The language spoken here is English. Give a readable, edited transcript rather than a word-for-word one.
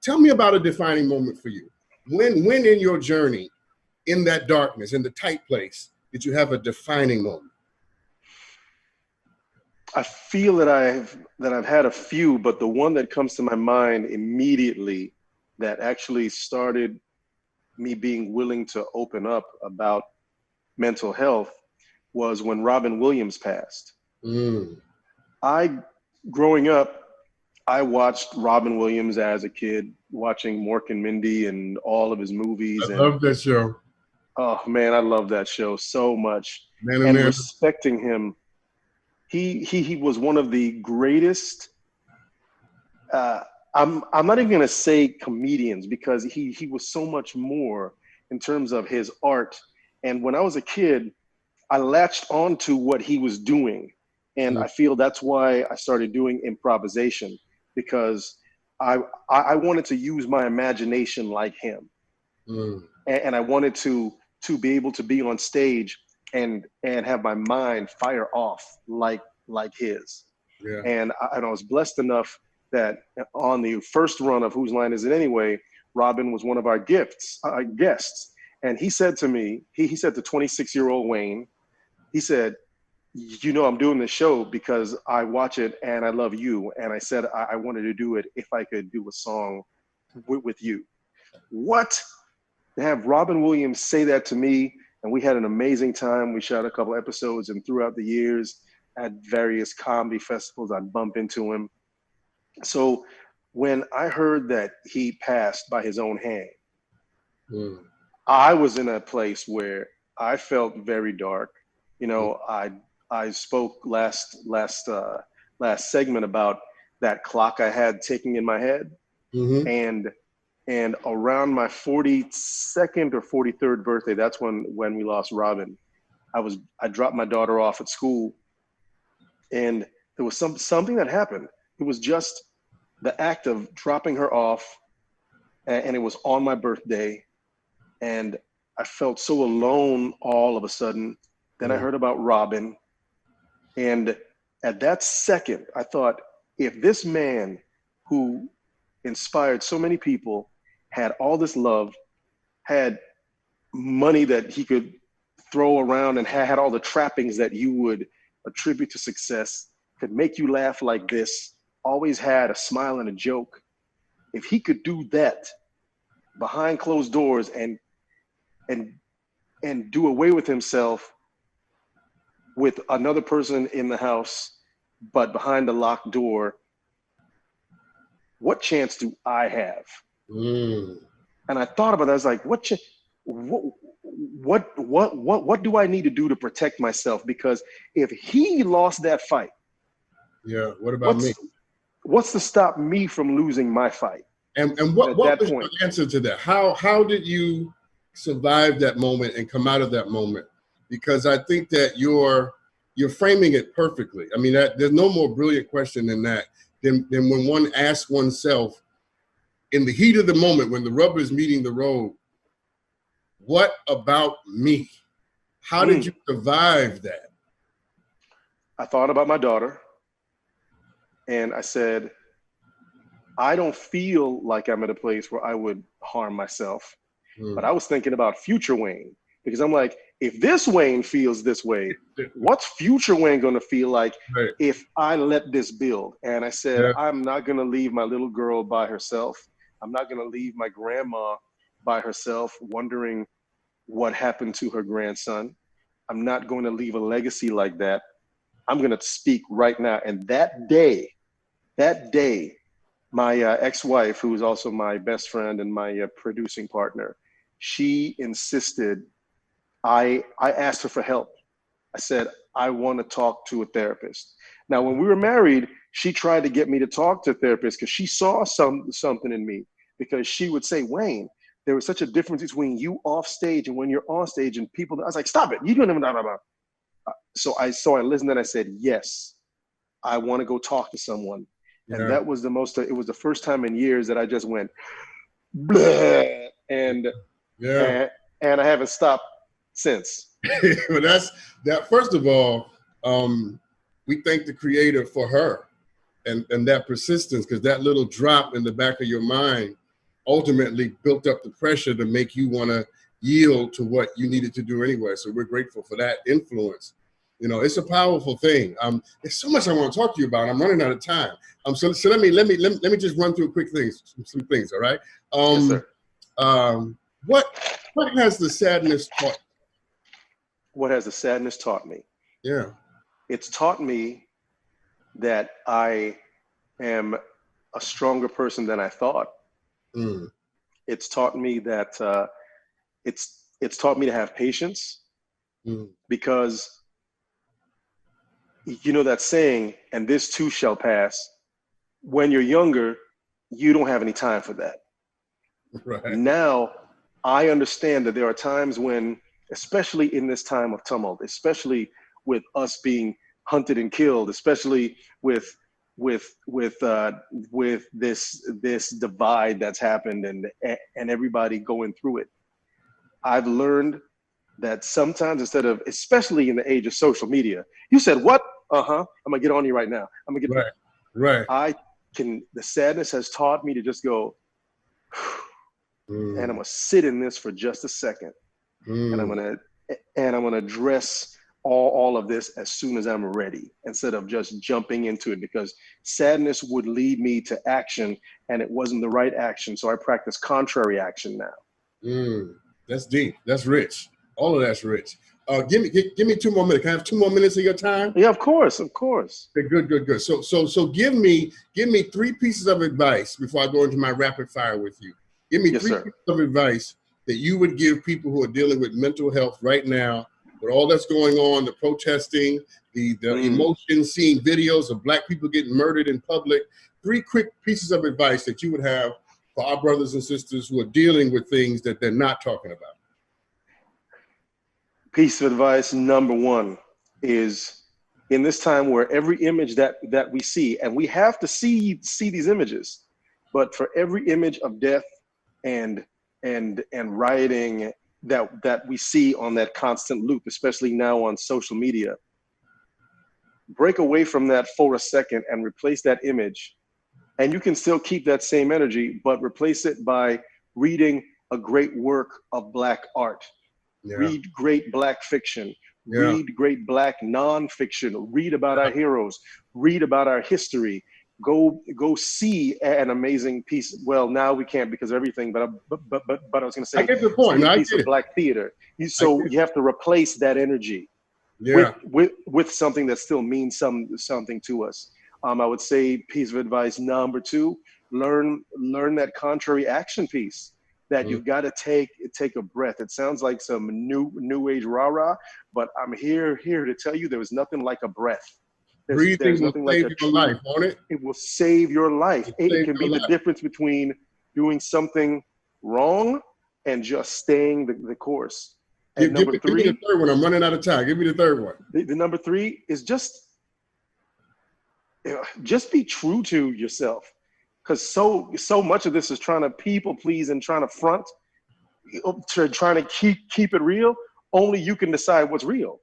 Tell me about a defining moment for you. When in your journey, in that darkness, in the tight place, did you have a defining moment? I feel that I've had a few, but the one that comes to my mind immediately that actually started me being willing to open up about mental health was when Robin Williams passed. Mm. I, growing up, I watched Robin Williams as a kid, watching Mork and Mindy and all of his movies. I And love that show. oh man, I love that show so much. Man and And man. respecting him, he was one of the greatest. Uh, I'm not even gonna say comedians because he was so much more in terms of his art. And when I was a kid, I latched onto what he was doing. And Mm. I feel that's why I started doing improvisation because I, I wanted to use my imagination like him. Mm. And I wanted to be able to be on stage and have my mind fire off like his. Yeah. And I was blessed enough that on the first run of Whose Line Is It Anyway, Robin was one of our guests. And he said to me, he said to 26-year-old Wayne, he said, you know, I'm doing this show because I watch it and I love you. And I said, I wanted to do it if I could do a song with you. What? To have Robin Williams say that to me, and we had an amazing time. We shot a couple episodes, and throughout the years, at various comedy festivals, I'd bump into him. So when I heard that he passed by his own hand, Mm. I was in a place where I felt very dark. You Mm. know, I spoke last segment about that clock I had ticking in my head, Mm-hmm. and around my 42nd or 43rd birthday, that's when we lost Robin. I dropped my daughter off at school, and there was something that happened. It was just the act of dropping her off, and it was on my birthday, and I felt so alone all of a sudden. Then I Mm. heard about Robin, and at that second, I thought, if this man who inspired so many people had all this love, had money that he could throw around, and had all the trappings that you would attribute to success, could make you laugh like this, always had a smile and a joke. If he could do that behind closed doors and and do away with himself with another person in the house, but behind a locked door, what chance do I have? Mm. And I thought about that. I was like, what do I need to do to protect myself? Because if he lost that fight, Yeah. What about me? what's what's to stop me from losing my fight? And And what at what that was your point, answer to that? How did you survive that moment and come out of that moment? Because I think that you're framing it perfectly. I mean, there's no more brilliant question than that. Than when one asks oneself in the heat of the moment when the rubber is meeting the road, what about me? How did you mm, survive that? I thought about my daughter, and I said, I don't feel like I'm at a place where I would harm myself. But Mm. I was thinking about future Wayne because I'm like, if this Wayne feels this way, what's future Wayne going to feel like Right. if I let this build? And I said, Yeah. I'm not going to leave my little girl by herself. I'm not going to leave my grandma by herself wondering what happened to her grandson. I'm not going to leave a legacy like that. I'm going to speak right now. And that day, my ex-wife, who is also my best friend and my producing partner, she insisted. I asked her for help. I said, I want to talk to a therapist. Now, when we were married, she tried to get me to talk to a therapist because she saw something in me. Because she would say, Wayne, there was such a difference between you off stage and when you're on stage, and people. I was like, stop it! You don't even know about. So I listened and I said, yes, I want to go talk to someone. And Yeah. that was the most. It was the first time in years that I just went, bleh, Yeah. and I haven't stopped since. But that's that. First of all, we thank the creator for her and that persistence, because that little drop in the back of your mind ultimately built up the pressure to make you want to yield to what you needed to do anyway. So we're grateful for that influence. You know, it's a powerful thing. There's so much I want to talk to you about. I'm running out of time. So let me just run through quick things, some things. All right. Yes, sir. What has the sadness taught? What has the sadness taught me? Yeah. It's taught me that I am a stronger person than I thought. Mm. It's taught me that it's taught me to have patience, because you know that saying, and this too shall pass. When you're younger, you don't have any time for that. Right. Now, I understand that there are times when, especially in this time of tumult, especially with us being hunted and killed, especially with this divide that's happened and everybody going through it, I've learned that sometimes, instead of, especially in the age of social media, you said what? I'm gonna get on you right now. I'm gonna get right. The sadness has taught me to just go, and I'm gonna sit in this for just a second, and I'm gonna address all of this as soon as I'm ready, instead of just jumping into it, because sadness would lead me to action, and it wasn't the right action. So I practice contrary action now. That's deep. That's rich. All of that's rich. Give me 2 more minutes. Can I have 2 more minutes of your time? Yeah, of course, of course. Okay, good. So give me 3 pieces of advice before I go into my rapid fire with you. Give me 3 pieces of advice that you would give people who are dealing with mental health right now, with all that's going on, the protesting, the emotions, seeing videos of Black people getting murdered in public. 3 quick pieces of advice that you would have for our brothers and sisters who are dealing with things that they're not talking about. Piece of advice number 1 is, in this time where every image that we see, and we have to see these images, but for every image of death and rioting that we see on that constant loop, especially now on social media, break away from that for a second and replace that image. And you can still keep that same energy, but replace it by reading a great work of Black art. Yeah. Read great Black fiction, read great Black nonfiction, read about our heroes, read about our history, go see an amazing piece. Well, now we can't because of everything, but I was gonna say, I get the point. See a piece of Black theater. So you have to replace that energy with something that still means something to us. I would say piece of advice number 2, learn that contrary action piece. That you've got to take a breath. It sounds like some new age rah-rah, but I'm here to tell you there was nothing like a breath. Breathing will save your life, won't it? It will save your life. It can be the difference between doing something wrong and just staying the course. And give me the 3rd one. I'm running out of time. Give me the 3rd one. The number 3 is just be true to yourself. Because so much of this is trying to people please and trying to front, trying to keep it real. Only you can decide what's real.